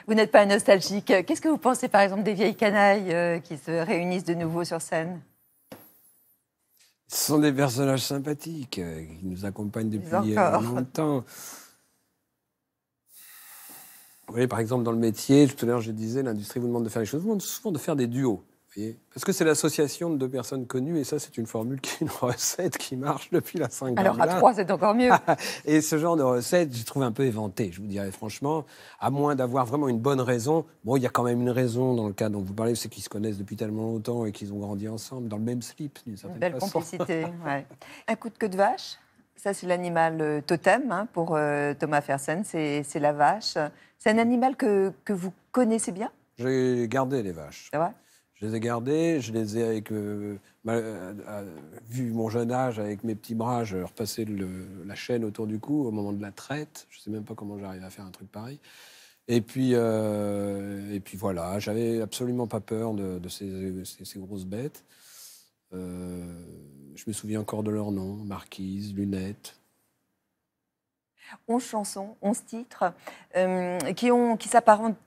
Vous n'êtes pas nostalgique. Qu'est-ce que vous pensez, par exemple, des vieilles canailles qui se réunissent de nouveau sur scène? Ce sont des personnages sympathiques qui nous accompagnent depuis longtemps. Vous voyez, par exemple, dans le métier, tout à l'heure, je disais, l'industrie vous demande de faire les choses, vous demande souvent de faire des duos. Voyez, parce que c'est l'association de deux personnes connues, et ça, c'est une formule, une recette qui marche depuis la Saint-Graal. Alors, à trois, c'est encore mieux. Et ce genre de recette, j'ai trouvé un peu éventé, je vous dirais franchement, à moins d'avoir vraiment une bonne raison. Bon, il y a quand même une raison dans le cas dont vous parlez, c'est qu'ils se connaissent depuis tellement longtemps et qu'ils ont grandi ensemble, dans le même slip, d'une certaine Belle façon. complicité, ouais. Un coup de queue de vache, ça, c'est l'animal totem pour Thomas Fersen, c'est la vache. C'est un animal que vous connaissez bien? J'ai gardé les vaches. C'est vrai? Je les ai gardées, je les ai avec... vu mon jeune âge, avec mes petits bras, je repassais la chaîne autour du cou au moment de la traite. Je ne sais même pas comment j'arrive à faire un truc pareil. Et puis voilà, j'avais absolument pas peur de ces grosses bêtes. Je me souviens encore de leurs noms, Marquise, Lunette. 11 chansons, 11 titres, qui s'apparentent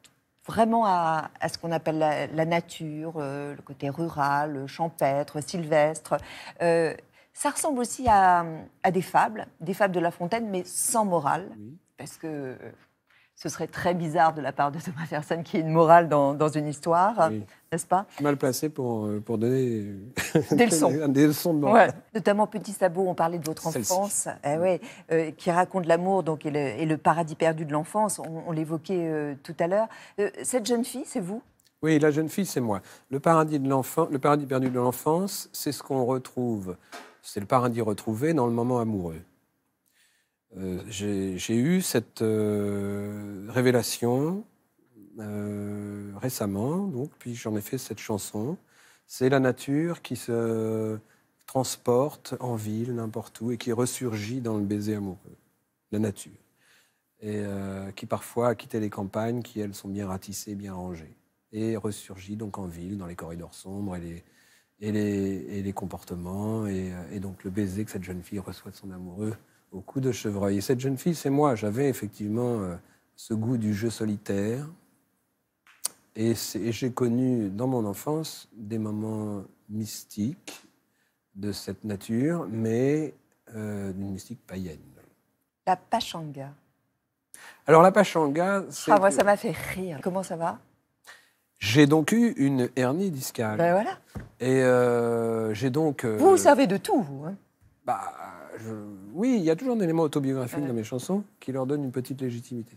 vraiment à ce qu'on appelle la nature, le côté rural, champêtre, sylvestre. Ça ressemble aussi à des fables de La Fontaine, mais sans morale, oui. Parce que ce serait très bizarre de la part de Thomas Fersen qu'il y ait une morale dans une histoire, oui. N'est-ce pas? Mal placé pour donner des leçons. Des leçons de morale. Ouais. Notamment Petit Sabot, on parlait de votre enfance, qui raconte l'amour et le paradis perdu de l'enfance. On l'évoquait tout à l'heure. Cette jeune fille, c'est vous? Oui, la jeune fille, c'est moi. Le paradis perdu de l'enfance, c'est ce qu'on retrouve. C'est le paradis retrouvé dans le moment amoureux. J'ai eu cette révélation récemment, donc, puis j'en ai fait cette chanson. C'est la nature qui se transporte en ville, n'importe où, et qui ressurgit dans le baiser amoureux. La nature. Et qui parfois a quitté les campagnes, qui elles sont bien ratissées, bien rangées. Et ressurgit donc en ville, dans les corridors sombres et les comportements, et donc le baiser que cette jeune fille reçoit de son amoureux au cou de chevreuil. Et cette jeune fille, c'est moi. J'avais effectivement ce goût du jeu solitaire. Et j'ai connu dans mon enfance des moments mystiques de cette nature, mais d'une mystique païenne. La Pachanga. Alors la Pachanga, c'est... Ah, moi, ça m'a fait rire. Comment ça va? J'ai donc eu une hernie discale. Ben voilà. Et j'ai donc... Vous savez de tout, vous, hein? Oui, il y a toujours un élément autobiographique dans mes chansons qui leur donne une petite légitimité.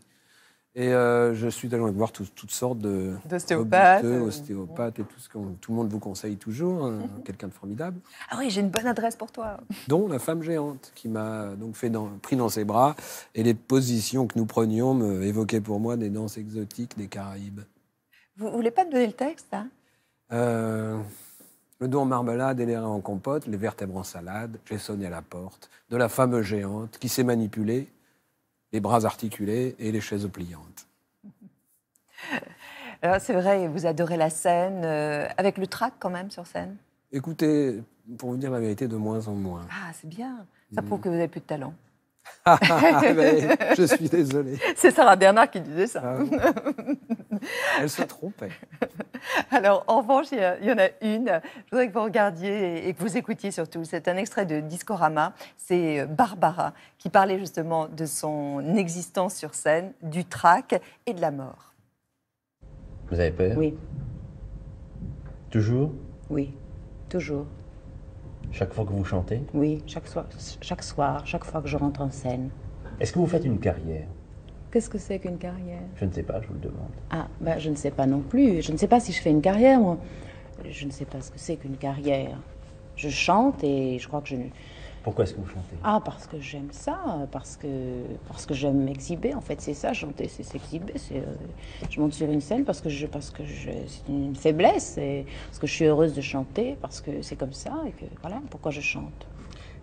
Et je suis allé voir toutes sortes d'ostéopathes, ostéopathes et tout ce que tout le monde vous conseille toujours, hein, quelqu'un de formidable. Ah oui, j'ai une bonne adresse pour toi. Dont la femme géante, qui m'a donc pris dans ses bras, et les positions que nous prenions me évoquaient pour moi des danses exotiques des Caraïbes. Vous voulez pas me donner le texte, hein? Le dos en marmelade et les reins en compote, les vertèbres en salade, j'ai sonné à la porte de la femme géante qui s'est manipulée, les bras articulés et les chaises pliantes. Alors, c'est vrai, vous adorez la scène, avec le trac quand même sur scène? Écoutez, pour vous dire la vérité, de moins en moins. Ah, c'est bien. Ça prouve que vous avez plus de talent. Mais je suis désolé. C'est Sarah Bernard qui disait ça. Ah, elle se trompait. Alors, en revanche, il y en a une. Je voudrais que vous regardiez et que vous écoutiez surtout. C'est un extrait de Discorama. C'est Barbara qui parlait justement de son existence sur scène, du trac et de la mort. Vous avez peur? Oui. Toujours? Oui, toujours. Chaque fois que vous chantez? Oui, chaque soir, chaque fois que je rentre en scène. Est-ce que vous faites une carrière? Qu'est-ce que c'est qu'une carrière? Je ne sais pas, je vous le demande. Ah, ben je ne sais pas non plus. Je ne sais pas si je fais une carrière, moi. Je ne sais pas ce que c'est qu'une carrière. Je chante et je crois que je... Pourquoi est-ce que vous chantez? Ah, parce que j'aime ça, parce que j'aime m'exhiber. En fait, c'est ça, chanter, c'est s'exhiber. Je monte sur une scène parce que c'est une faiblesse, et parce que je suis heureuse de chanter, parce que c'est comme ça, et que voilà pourquoi je chante.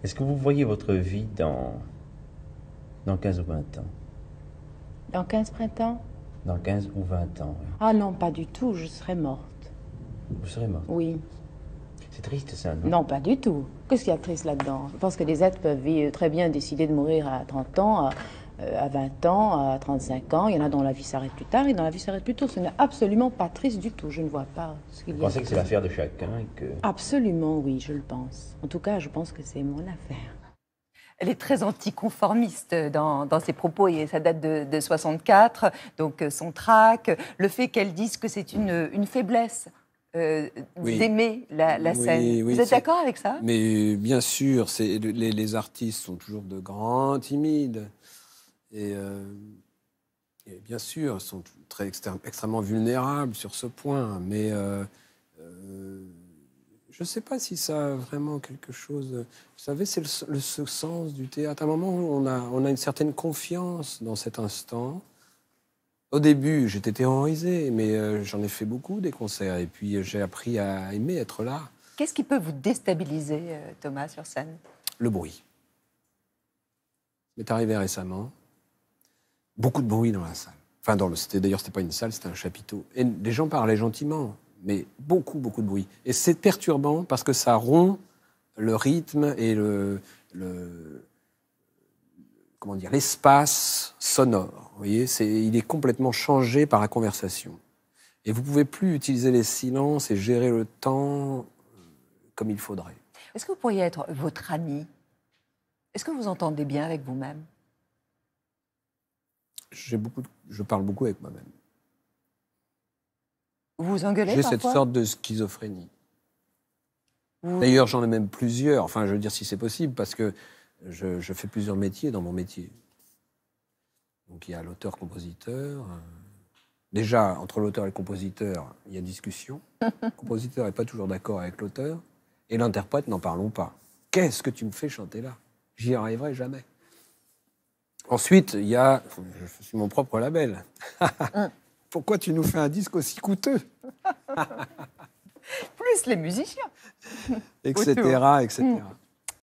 Est-ce que vous voyez votre vie dans 15 ou 20 ans? Dans 15 printemps? Dans 15 ou 20 ans, oui. Ah non, pas du tout, je serai morte. Vous serez morte? Oui. C'est triste, ça, non? Non, pas du tout. Qu'est-ce qu'il y a de triste là-dedans? Je pense que les êtres peuvent très bien décider de mourir à 30 ans, à 20 ans, à 35 ans. Il y en a dont la vie s'arrête plus tard et dont la vie s'arrête plus tôt. Ce n'est absolument pas triste du tout. Je ne vois pas ce qu'il y Vous a. pensez que c'est l'affaire de chacun et que... Absolument, oui, je le pense. En tout cas, je pense que c'est mon affaire. Elle est très anticonformiste dans ses propos et ça date de 64, donc son trac, le fait qu'elle dise que c'est une faiblesse Oui. d'aimer la scène. Oui, Vous êtes d'accord avec ça? Mais bien sûr, les artistes sont toujours de grands timides. Et bien sûr, ils sont extrêmement vulnérables sur ce point. Mais je ne sais pas si ça a vraiment quelque chose... Vous savez, c'est ce sens du théâtre. À un moment, on a une certaine confiance dans cet instant. Au début, j'étais terrorisé, mais j'en ai fait beaucoup des concerts. Et puis, j'ai appris à aimer être là. Qu'est-ce qui peut vous déstabiliser, Thomas, sur scène? Le bruit. C'est arrivé récemment. Beaucoup de bruit dans la salle. Enfin, d'ailleurs, c'était pas une salle, c'était un chapiteau. Et les gens parlaient gentiment, mais beaucoup, beaucoup de bruit. Et c'est perturbant parce que ça rompt le rythme et comment dire, l'espace sonore. Vous voyez, il est complètement changé par la conversation. Et vous ne pouvez plus utiliser les silences et gérer le temps comme il faudrait. Est-ce que vous pourriez être votre ami? Est-ce que vous entendez bien avec vous-même? Je parle beaucoup avec moi-même. Vous vous engueulez J'ai parfois? cette sorte de schizophrénie. Vous- D'ailleurs, j'en ai même plusieurs. Enfin, je veux dire, si c'est possible, parce que je fais plusieurs métiers dans mon métier. Donc, il y a l'auteur-compositeur. Déjà, entre l'auteur et le compositeur, il y a discussion. Le compositeur n'est pas toujours d'accord avec l'auteur. Et l'interprète, n'en parlons pas. Qu'est-ce que tu me fais chanter là? J'y arriverai jamais. Ensuite, il y a... Je suis mon propre label. Pourquoi tu nous fais un disque aussi coûteux? Plus les musiciens. Etc., etc.